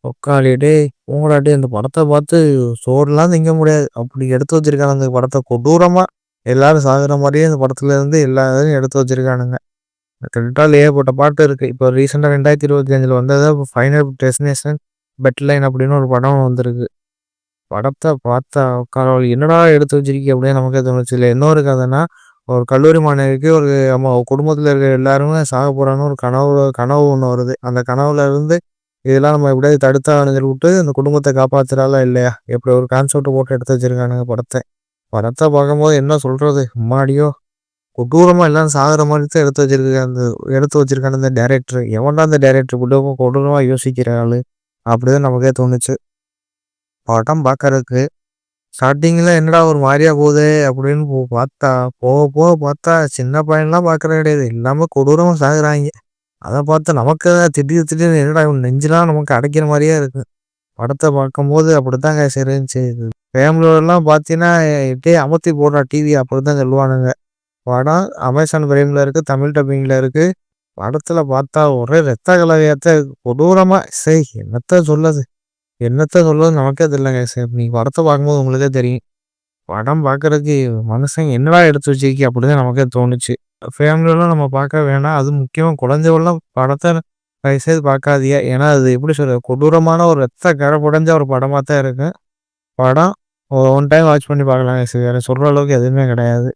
உக்காளி டேய் போங்கடா டேய் அந்த படத்த பார்த்து சோறுலாம் திங்க முடியாது. அப்படி எடுத்து வச்சிருக்காங்க அந்த படத்த கொடூரமா. எல்லாரும் சாகுற மாரியே அந்த படத்துல இருந்து எல்லா இதையும் எடுத்து வச்சிருக்கானுங்க. கிட்டத்தட்ட ஏகப்பட்ட பாட்டு இருக்கு. இப்போ ரீசெண்டா 2025ல வந்தது ஃபைனல் டெஸ்டினேஷன் பெட்லைன் அப்படின்னு ஒரு படம் வந்திருக்கு. படத்த பார்த்தா கடவுள் என்னடா எடுத்து வச்சிருக்கீங்க அப்படின்னு நமக்கே தோணுச்சு. இல்ல இன்னொரு கதைன்னா, ஒரு கல்லூரி மாணவிக்கு ஒரு நம்ம குடும்பத்துல இருக்கிற எல்லாருமே சாக போறான்னு ஒரு கனவு கனவு ஒண்ணு வருது. அந்த கனவுல இருந்து இதெல்லாம் நம்ம எப்படியாவது தடுத்தாகணும்னு சொல்லிட்டு அந்த குடும்பத்த காப்பாத்துறாளா இல்லையா? எப்படி ஒரு கான்செப்ட் போட்டு எடுத்து வச்சிருக்கானுங்க படத்த. படத்த பார்க்கும்போது என்ன சொல்றது? அம்மாடியோ! கொடூரமா எல்லாரும் சாகுற மாரி தான் எடுத்து வச்சிருக்கான அந்த டைரக்டர். எவன்டா அந்த டைரக்டர் கொடூரமா யோசிக்கிற ஆளு? அப்படிதான் நமக்கே தோணுச்சு. படம் பார்க்கறதுக்கு ஸ்டார்ட்டிங்ல என்னடா ஒரு மாரியா போதே அப்படின்னு பார்த்தா, போக போக பார்த்தா சின்ன பையன்லாம் பார்க்கறது கிடையாது. எல்லாமே கொடூரமா சாகுறாய்ங்க. அத பார்த்தா நமக்கு திடீர் திடீர்னு என்னடா இவன் நெஞ்செல்லாம் நமக்கு அடைக்கிற மாரியே இருக்கு. படத்த பார்க்கும்போது அப்படித்தாங்க சரி இருந்துச்சு. ஃபேமிலியோடலாம் பார்த்தீங்கன்னா, "டேய் அமத்தி போடுறா டிவிய" அப்படித்தான் சொல்லுவானுங்க. படம் அமேசான் பிரைம்ல இருக்கு. தமிழ் டப்பிங்ல இருக்கு. படத்துல பார்த்தா ஒரே ரத்த கலவையாத்த கொடூரமா என்னத்த சொல்லது? என்னத்த சொல்லதுன்னு நமக்கே தெரியலங்க. சரி நீங்க படத்த பார்க்கும்போது உங்களுக்கே தெரியும். படம் பார்க்கறதுக்கு மனுஷன் என்னடா எடுத்து வச்சிருக்கீங்க அப்படிதான் நமக்கே தோணுச்சு. ஃபேமிலியோட நம்ம பார்க்க வேணாம். அதுவும் முக்கியமா குழந்தைகள்லாம் படத்த தயவுசெய்து பார்க்காதீங்க. ஏன்னா, அது எப்படி சொல்றது? கொடூரமான ஒரு ரத்த கறை புடைஞ்ச ஒரு படமா தான் இருக்கும். படம் ஒன் டைம் வாட்ச் பண்ணி பார்க்கலாங்க. வேற சொல்ற அளவுக்கு எதுவுமே கிடையாது.